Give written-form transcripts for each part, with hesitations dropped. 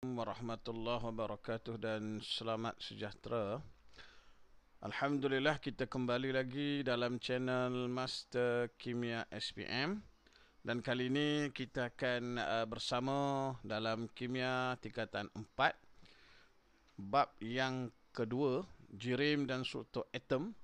Warahmatullahi wabarakatuh dan selamat sejahtera. Alhamdulillah kita kembali lagi dalam channel Master Kimia SPM dan kali ini kita akan bersama dalam Kimia tingkatan 4 bab yang kedua, jirim dan struktur atom,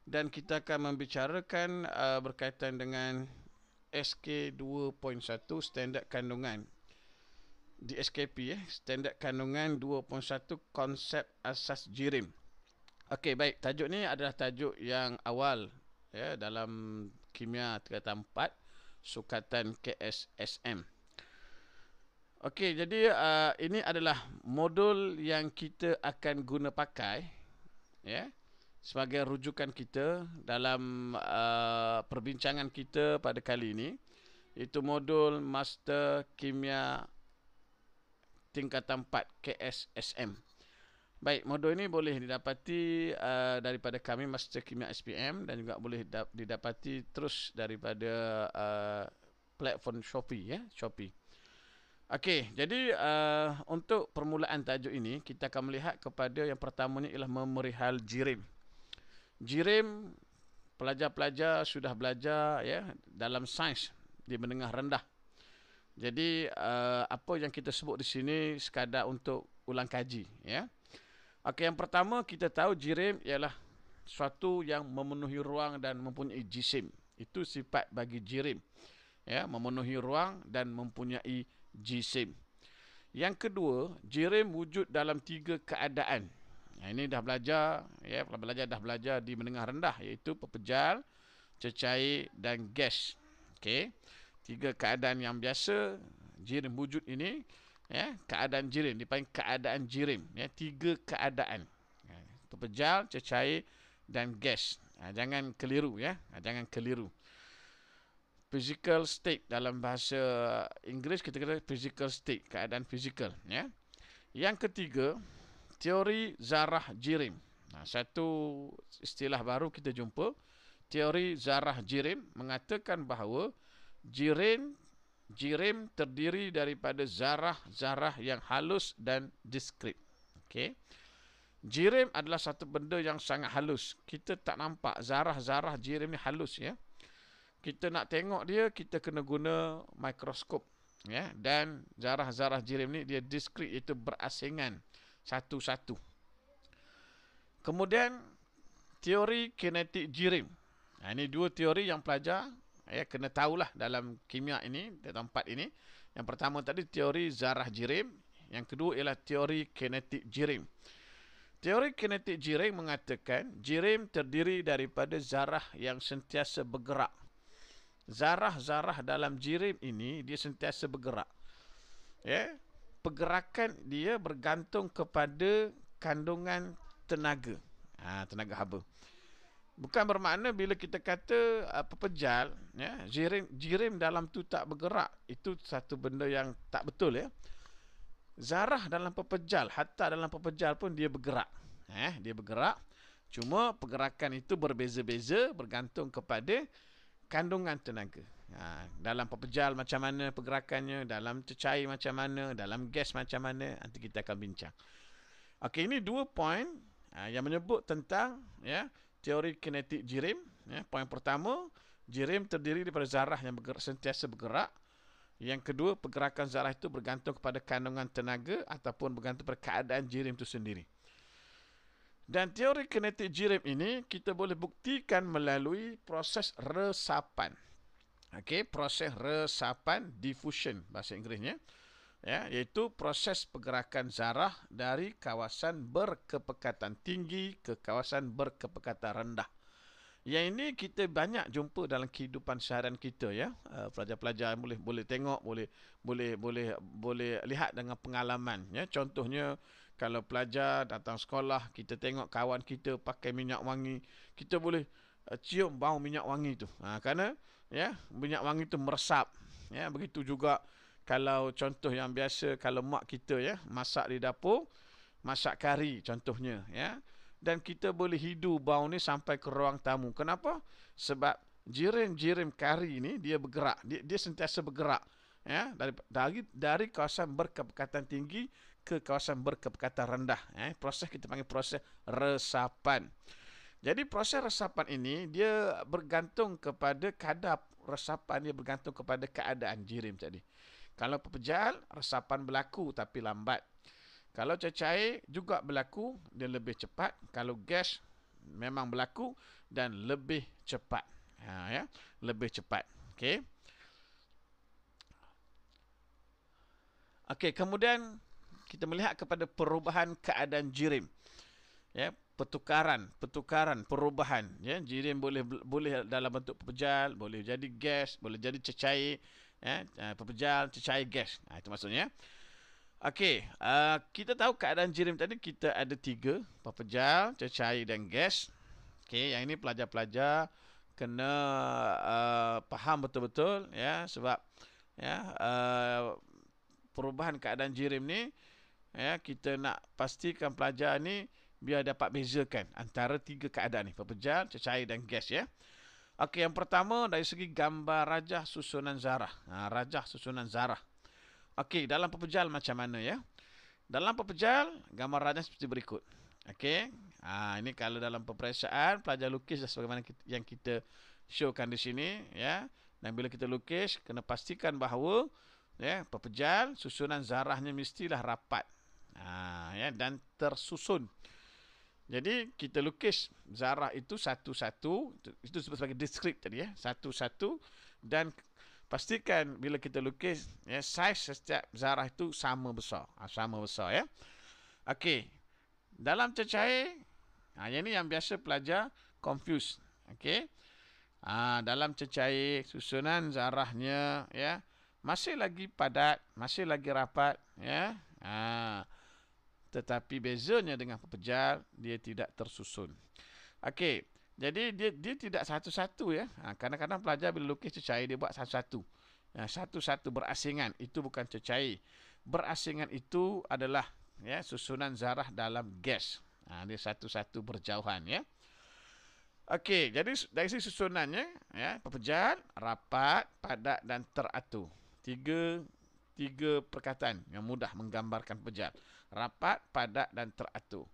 dan kita akan membicarakan berkaitan dengan SK 2.1 standard kandungan di SKP, standard kandungan 2.1 konsep asas jirim. Okey, baik, tajuk ni adalah tajuk yang awal ya dalam kimia tingkatan 4 sukatan KSSM. Okey, jadi ini adalah modul yang kita akan guna pakai ya sebagai rujukan kita dalam perbincangan kita pada kali ini, iaitu modul Master Kimia tingkatan 4 KSSM. Baik, modul ini boleh didapati daripada kami Master Kimia SPM dan juga boleh didapati terus daripada platform Shopee ya, Shopee. Okey, jadi untuk permulaan tajuk ini kita akan melihat kepada yang pertamanya ialah memerihal jirim. Jirim pelajar-pelajar sudah belajar ya dalam sains di menengah rendah. Jadi apa yang kita sebut di sini sekadar untuk ulang kaji ya. Okey, yang pertama kita tahu jirim ialah suatu yang memenuhi ruang dan mempunyai jisim. Itu sifat bagi jirim. Ya, memenuhi ruang dan mempunyai jisim. Yang kedua, jirim wujud dalam 3 keadaan. Ini dah belajar ya, dah belajar di menengah rendah, iaitu pepejal, cecair dan gas. Okey. 3 keadaan yang biasa jirim wujud ini ya, keadaan jirim dipanggil keadaan jirim ya, 3 keadaan. Pepejal, cecair dan gas. Jangan keliru ya, jangan keliru. Physical state dalam bahasa Inggeris kita kata physical state, keadaan fizikal ya. Yang ketiga, teori zarah jirim. Satu istilah baru kita jumpa, teori zarah jirim mengatakan bahawa jirim terdiri daripada zarah-zarah yang halus dan diskrit. Okey. Jirim adalah satu benda yang sangat halus. Kita tak nampak zarah-zarah jirim ni halus ya. Kita nak tengok dia, kita kena guna mikroskop ya, dan zarah-zarah jirim ni dia diskrit, iaitu berasingan satu-satu. Kemudian teori kinetik jirim. Ini 2 teori yang pelajar ya kena tahulah dalam kimia ini, tempat ini. Yang pertama tadi teori zarah jirim, yang kedua ialah teori kinetik jirim. Teori kinetik jirim mengatakan jirim terdiri daripada zarah yang sentiasa bergerak. Zarah-zarah dalam jirim ini dia sentiasa bergerak. Ya, pergerakan dia bergantung kepada kandungan tenaga. Tenaga haba. Bukan bermakna bila kita kata pepejal ya, jirim dalam tu tak bergerak, itu satu benda yang tak betul ya. Zarah dalam pepejal, hatta dalam pepejal pun dia bergerak. Dia bergerak. Cuma pergerakan itu berbeza-beza bergantung kepada kandungan tenaga. Dalam pepejal macam mana pergerakannya, dalam cecair macam mana, dalam gas macam mana, nanti kita akan bincang. Okey, ini 2 poin yang menyebut tentang ya teori kinetik jirim. Ya, poin pertama, jirim terdiri daripada zarah yang sentiasa bergerak. Yang kedua, pergerakan zarah itu bergantung kepada kandungan tenaga ataupun bergantung pada keadaan jirim itu sendiri. Dan teori kinetik jirim ini kita boleh buktikan melalui proses resapan. Okey, proses resapan, diffusion bahasa Inggerisnya. Ya, iaitu proses pergerakan zarah dari kawasan berkepekatan tinggi ke kawasan berkepekatan rendah. Yang ini kita banyak jumpa dalam kehidupan seharian kita ya. Pelajar-pelajar boleh tengok, boleh lihat dengan pengalaman ya. Contohnya kalau pelajar datang sekolah, kita tengok kawan kita pakai minyak wangi, kita boleh cium bau minyak wangi tu. Kerana ya minyak wangi tu meresap. Ya, begitu juga kalau contoh yang biasa, kalau mak kita ya masak di dapur, masak kari contohnya ya. Dan kita boleh hidu bau ni sampai ke ruang tamu. Kenapa? Sebab jirim-jirim kari ni dia bergerak. Dia sentiasa bergerak. ya, dari kawasan berkepekatan tinggi ke kawasan berkepekatan rendah. Proses kita panggil proses resapan. Jadi proses resapan ini dia bergantung kepada kadar resapan, dia bergantung kepada keadaan jirim tadi. Kalau pepejal, resapan berlaku tapi lambat. Kalau cecair juga berlaku, dia lebih cepat. Kalau gas memang berlaku dan lebih cepat. Ya, lebih cepat. Okey. Okey, kemudian kita melihat kepada perubahan keadaan jirim. Ya, pertukaran, perubahan, ya. Jirim boleh dalam bentuk pepejal, boleh jadi gas, boleh jadi cecair, ya, pepejal, cecair, gas. Itu maksudnya. Okey, kita tahu keadaan jirim tadi kita ada 3, pepejal, cecair dan gas. Okey, yang ini pelajar-pelajar kena faham betul-betul, ya, sebab ya perubahan keadaan jirim ni, ya, kita nak pastikan pelajar ni biar dapat bezakan antara 3 keadaan ni, pepejal, cecair dan gas, ya. Okey, yang pertama dari segi gambar rajah susunan zarah. Rajah susunan zarah. Okey, dalam pepejal macam mana, ya? Dalam pepejal gambar rajah seperti berikut. Okey. Ini kalau dalam peperiksaan pelajar lukis sebagaimana yang kita showkan di sini, ya. Dan bila kita lukis kena pastikan bahawa, ya, pepejal susunan zarahnya mestilah rapat. Ya, dan tersusun. Jadi kita lukis zarah itu satu-satu, itu sebagai deskrip tadi, ya, satu-satu, dan pastikan bila kita lukis, ya, saiz setiap zarah itu sama besar, ya. Okey. Dalam cecair, yang ni yang biasa pelajar confuse. Okey. Dalam cecair susunan zarahnya, ya, masih lagi padat, masih lagi rapat, ya. Tetapi bezanya dengan pepejal, dia tidak tersusun. Okey, jadi dia tidak satu-satu, ya. Kadang-kadang pelajar bila lukis cecair dia buat satu-satu. Satu-satu berasingan, itu bukan cecair. Berasingan itu adalah, ya, susunan zarah dalam gas. Dia satu-satu berjauhan, ya. Okey, jadi dari sisi susunannya, ya, pepejal, rapat, padat dan teratur. Tiga perkataan yang mudah menggambarkan pepejal. Rapat, padat dan teratur.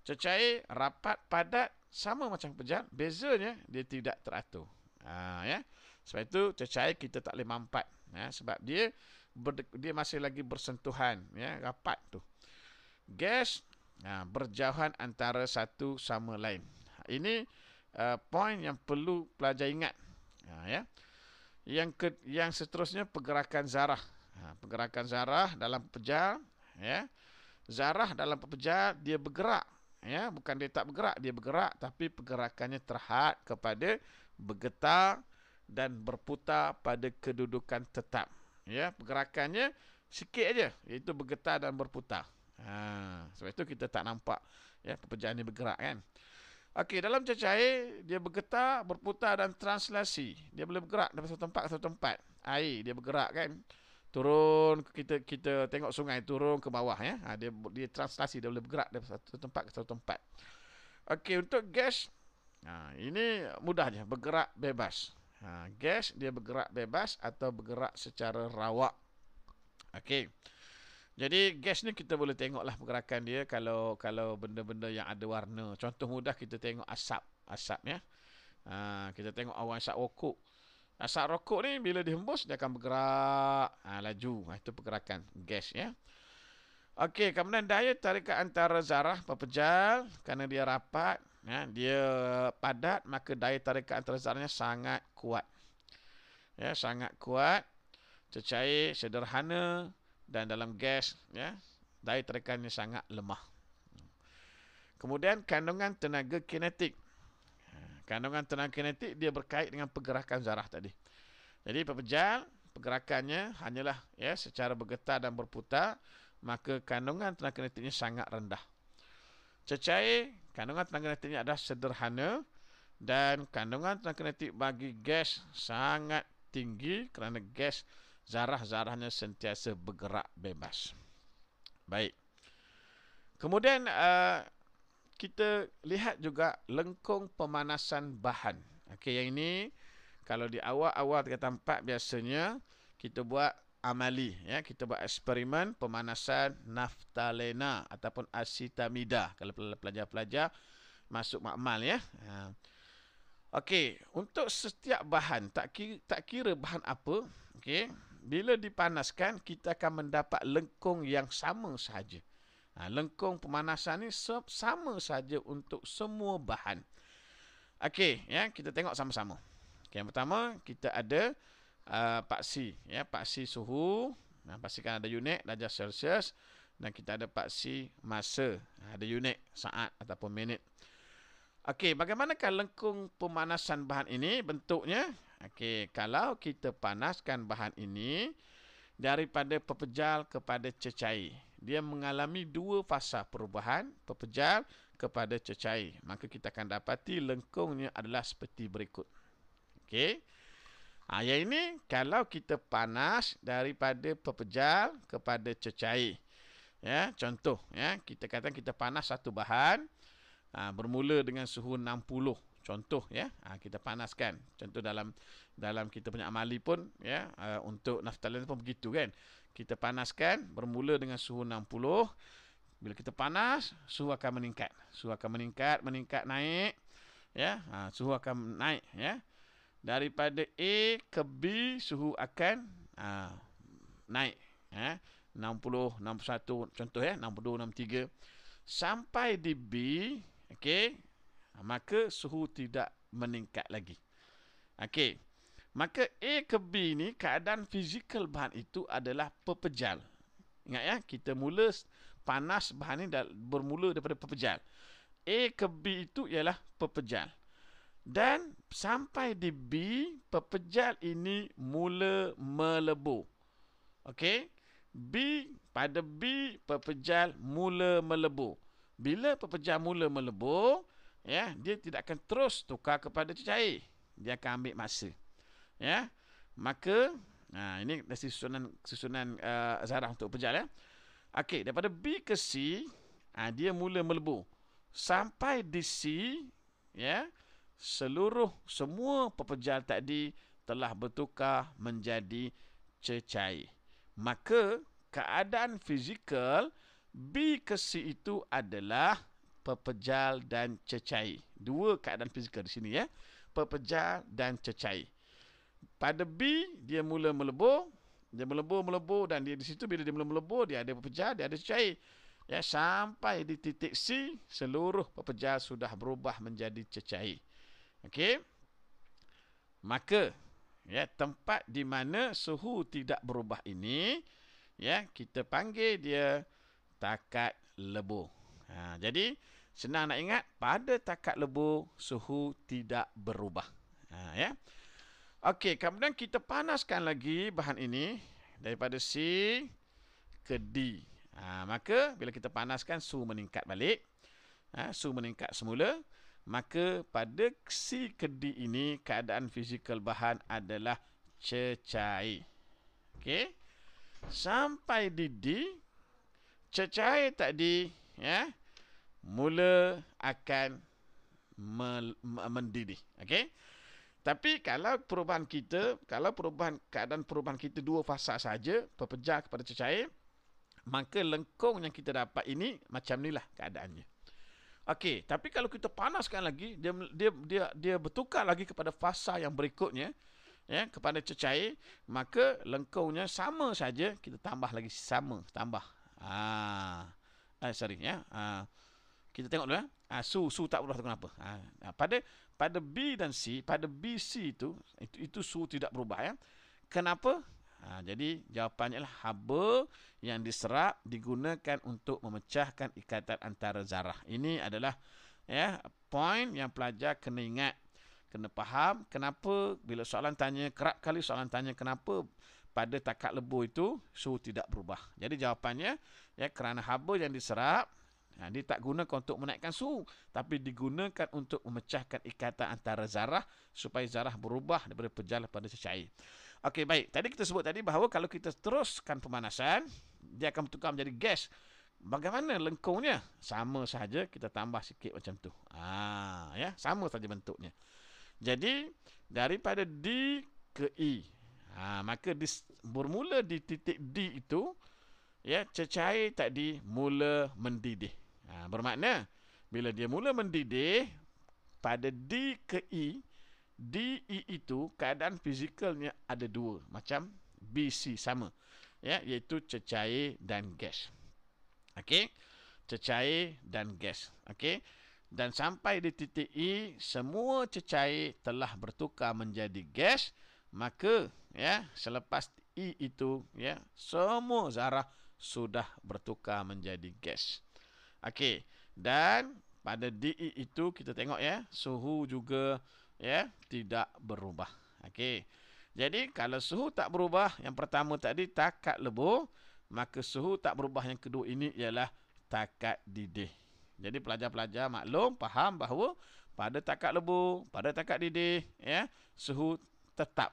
Cecair, rapat, padat, sama macam pepejal, bezanya dia tidak teratur. Ya. Sebab itu cecair kita tak boleh mampat, ya, sebab dia masih lagi bersentuhan, ya, rapat tu. Gas, berjauhan antara satu sama lain. Ini poin yang perlu pelajar ingat. Ya. Yang seterusnya pergerakan zarah. Pergerakan zarah dalam pepejal, ya. Zarah dalam pepejal dia bergerak, ya, bukan dia tak bergerak, dia bergerak tapi pergerakannya terhad kepada bergetar dan berputar pada kedudukan tetap. Ya, pergerakannya sikit aja, iaitu bergetar dan berputar. Sebab itu kita tak nampak, ya, pepejal ni bergerak, kan. Okey, dalam cecair dia bergetar, berputar dan translasi. Dia boleh bergerak dari satu tempat ke satu tempat. Air dia bergerak, kan. Turun, kita tengok sungai turun ke bawah, ya. Dia translasi, dia boleh bergerak dari satu tempat ke satu tempat. Okey, untuk gas, ini mudah je, bergerak bebas. Gas dia bergerak bebas atau bergerak secara rawak. Okey. Jadi gas ni kita boleh tengoklah pergerakan dia kalau benda-benda yang ada warna. Contoh mudah kita tengok asap, ya. Kita tengok awan asap rokok. Asap rokok ni bila dihembus dia akan bergerak laju. Itu pergerakan gas, ya. Okey, kemudian daya tarikan antara zarah pepejal kerana dia rapat, ya, dia padat, maka daya tarikan antara zarahnya sangat kuat. Ya, sangat kuat. Cecair sederhana dan dalam gas, ya, daya tarikannya sangat lemah. Kemudian kandungan tenaga kinetik. Kandungan tenaga kinetik dia berkait dengan pergerakan zarah tadi. Jadi pepejal pergerakannya hanyalah, ya, secara bergetar dan berputar, maka kandungan tenaga kinetiknya sangat rendah. Cecair kandungan tenaga kinetiknya adalah sederhana dan kandungan tenaga kinetik bagi gas sangat tinggi kerana gas zarah-zarahnya sentiasa bergerak bebas. Baik. Kemudian kita lihat juga lengkung pemanasan bahan. Okey, yang ini kalau di awal-awal tingkatan 4 biasanya kita buat amali, ya, kita buat eksperimen pemanasan naftalena ataupun asitamida kalau pelajar-pelajar masuk makmal, ya. Okey, untuk setiap bahan, tak kira bahan apa, okey, bila dipanaskan kita akan mendapat lengkung yang sama sahaja. Lengkung pemanasan ni sama saja untuk semua bahan. Okey, ya, kita tengok sama-sama. Okay, yang pertama kita ada paksi, ya, paksi suhu. Pastikan ada unit darjah Celsius, dan kita ada paksi masa, ada unit saat ataupun minit. Okey, bagaimanakah lengkung pemanasan bahan ini bentuknya? Okey, kalau kita panaskan bahan ini daripada pepejal kepada cecair, dia mengalami dua fasa perubahan, pepejal kepada cecair. Maka kita akan dapati lengkungnya adalah seperti berikut. Okey. Yang ini kalau kita panas daripada pepejal kepada cecair. Ya, contoh, ya, kita katakan kita panas satu bahan bermula dengan suhu 60. Contoh, ya, kita panaskan. Contoh dalam kita punya amali pun, ya, untuk naftalin pun begitu, kan. Kita panaskan bermula dengan suhu 60. Bila kita panas, suhu akan meningkat. Suhu akan meningkat naik, ya. Suhu akan naik, ya. Daripada A ke B, suhu akan naik, ya. 60, 61, contoh, ya, 62, 63 sampai di B. Okey, maka suhu tidak meningkat lagi. Okey, maka A ke B ni keadaan fizikal bahan itu adalah pepejal. Ingat, ya, kita mula panas bahan ni bermula daripada pepejal. A ke B itu ialah pepejal. Dan sampai di B, pepejal ini mula melebur. Okey, pada B pepejal mula melebur. Bila pepejal mula melebur, ya, dia tidak akan terus tukar kepada cecair. Dia akan ambil masa. Ya. Maka ini susunan zarah untuk pepejal, ya. Okey, daripada B ke C, dia mula melebur. Sampai di C, ya, semua pepejal tadi telah bertukar menjadi cecair. Maka keadaan fizikal B ke C itu adalah pepejal dan cecair. Dua keadaan fizikal di sini, ya. Pepejal dan cecair. Pada B dia mula melebur, dia melebur dan dia di situ bila dia mula melebur dia ada pepejal, dia ada cecair. Ya, sampai di titik C seluruh pepejal sudah berubah menjadi cecair. Okey. Maka, ya, tempat di mana suhu tidak berubah ini, ya, kita panggil dia takat lebur. Jadi senang nak ingat, pada takat lebur suhu tidak berubah. Ya. Okey, kemudian kita panaskan lagi bahan ini daripada C ke D. Maka bila kita panaskan, suhu meningkat balik. Suhu meningkat semula. Maka pada C ke D ini keadaan fizikal bahan adalah cecair. Okey. Sampai di D, cecair tadi, ya, mula akan mendidih. Okey. Tapi kalau keadaan perubahan kita dua fasa saja, pepejal kepada cecair, maka lengkung yang kita dapat ini macam inilah keadaannya. Okey, tapi kalau kita panaskan lagi, dia bertukar lagi kepada fasa yang berikutnya, ya, kepada cecair, maka lengkungnya sama saja, kita tambah lagi tambah. Kita tengok dulu, ya. Suhu tak berubah, kenapa? Pada B dan C, pada BC itu suhu tidak berubah, ya. Kenapa? Jadi jawapannya adalah haba yang diserap digunakan untuk memecahkan ikatan antara zarah. Ini adalah, ya, poin yang pelajar kena ingat, kena faham kenapa bila kerap kali soalan tanya kenapa pada takat lebur itu suhu tidak berubah. Jadi jawapannya, ya, kerana haba yang diserap dia tak gunakan untuk menaikkan suhu, tapi digunakan untuk memecahkan ikatan antara zarah supaya zarah berubah daripada pepejal pada cecair. Okey, baik. Tadi kita sebut bahawa kalau kita teruskan pemanasan, dia akan bertukar menjadi gas. Bagaimana lengkungnya? Sama sahaja, kita tambah sikit macam tu. Ya, sama saja bentuknya. Jadi daripada D ke E, Maka bermula di titik D itu, ya, cecair tadi mula mendidih. Bermakna bila dia mula mendidih pada D ke E, DE itu keadaan fizikalnya ada dua, macam BC sama, ya, iaitu cecair dan gas. Okey, cecair dan gas. Okey, dan sampai di titik E, semua cecair telah bertukar menjadi gas. Maka, ya, selepas E itu, ya, semua zarah sudah bertukar menjadi gas. Okey, dan pada DE itu kita tengok, ya, suhu juga, ya, tidak berubah. Okey, jadi kalau suhu tak berubah, yang pertama tadi takat lebur, maka suhu tak berubah yang kedua ini ialah takat didih. Jadi pelajar-pelajar maklum, faham bahawa pada takat lebur, pada takat didih, ya, suhu tetap.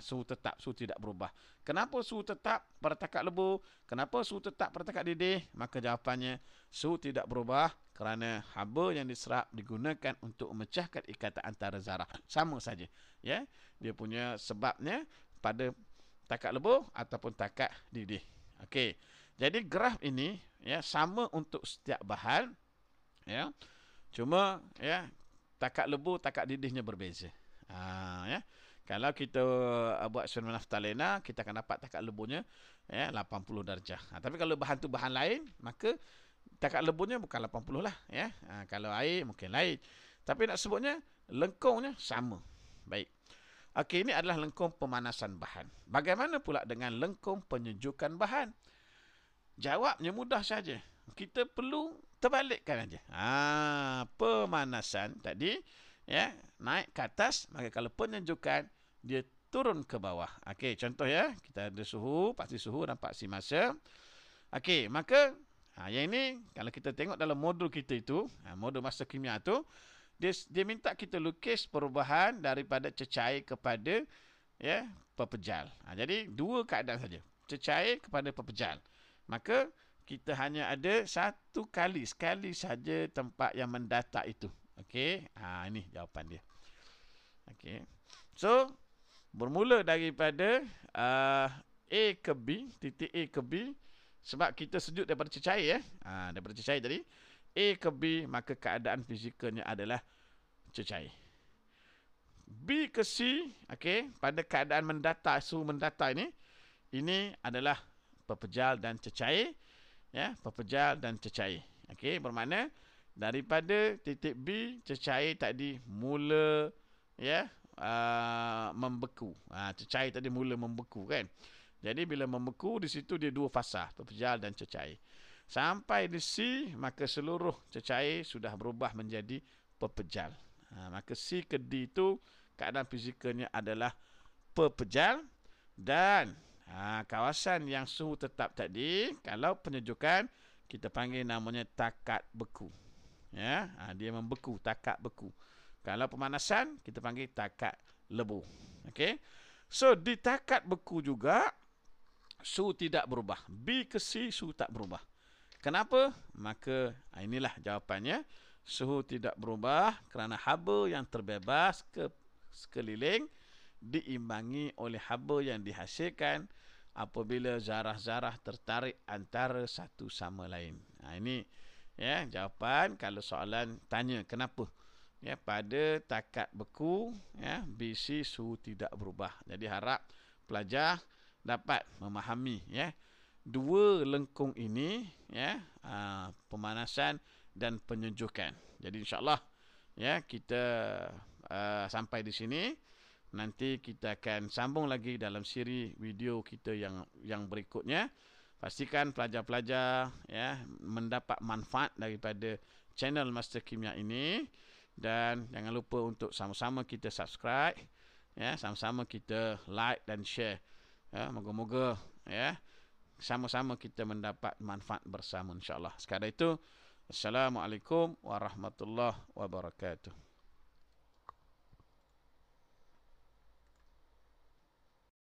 Suhu tetap, suhu tidak berubah. Kenapa suhu tetap pada takat lebur? Kenapa suhu tetap pada takat didih? Maka jawapannya, suhu tidak berubah kerana haba yang diserap digunakan untuk memecahkan ikatan antara zarah. Sama saja, ya. Dia punya sebabnya pada takat lebur ataupun takat didih. Okey. Jadi graf ini, ya, sama untuk setiap bahan, ya. Cuma, ya, takat lebur, takat didihnya berbeza. Ya. Kalau kita buat eksperimen naftalena, kita akan dapat takat leburnya, ya, 80 darjah. Tapi kalau bahan tu bahan lain, maka takat leburnya bukan 80 lah, ya. Kalau air mungkin lain. Tapi nak sebutnya lengkungnya sama. Baik. Okey, ini adalah lengkung pemanasan bahan. Bagaimana pula dengan lengkung penyejukan bahan? Jawabnya mudah saja. Kita perlu terbalikkan aja. Pemanasan tadi, ya, naik ke atas, maka kalau penyejukan dia turun ke bawah. Okey, contoh, ya, kita ada suhu, pasti suhu dan paksi masa. Okey, maka yang ini kalau kita tengok dalam modul kita itu, modul masa kimia tu, dia minta kita lukis perubahan daripada cecair kepada, ya, pepejal. Jadi dua keadaan saja, cecair kepada pepejal. Maka kita hanya ada sekali saja tempat yang mendatar itu. Okey, ini jawapan dia. Okey, so bermula daripada A ke B, titik A ke B, sebab kita sejuk daripada cecair, ya, daripada cecair tadi, A ke B, maka keadaan fizikalnya adalah cecair. B ke C, okey, pada keadaan mendatar, suhu mendatar ini adalah pepejal dan cecair, ya, pepejal dan cecair. Okey, bermakna daripada titik B, cecair tadi mula, ya, membeku. Cecair tadi mula membeku, kan. Jadi bila membeku, di situ dia dua fasa, pepejal dan cecair. Sampai di C, maka seluruh cecair sudah berubah menjadi pepejal. Maka C ke D itu keadaan fizikalnya adalah pepejal, dan kawasan yang suhu tetap tadi, kalau penyejukan, kita panggil namanya takat beku. Ya, dia membeku, takat beku. Kalau pemanasan, kita panggil takat lebur. Okey. So di takat beku juga suhu tidak berubah. B ke C suhu tak berubah. Kenapa? Maka inilah jawapannya. Suhu tidak berubah kerana haba yang terbebas ke sekeliling diimbangi oleh haba yang dihasilkan apabila zarah-zarah tertarik antara satu sama lain. Ini, ya, jawapan kalau soalan tanya kenapa, ya, pada takat beku, ya, BC suhu tidak berubah. Jadi harap pelajar dapat memahami, ya, dua lengkung ini, ya, pemanasan dan penyejukan. Jadi insya-Allah, ya, kita sampai di sini. Nanti kita akan sambung lagi dalam siri video kita yang berikutnya. Pastikan pelajar-pelajar, ya, mendapat manfaat daripada channel Master Kimia ini, dan jangan lupa untuk sama-sama kita subscribe, ya, sama-sama kita like dan share. Ya, moga-moga, ya, sama-sama kita mendapat manfaat bersama insya-Allah. Sekadar itu, assalamualaikum warahmatullahi wabarakatuh.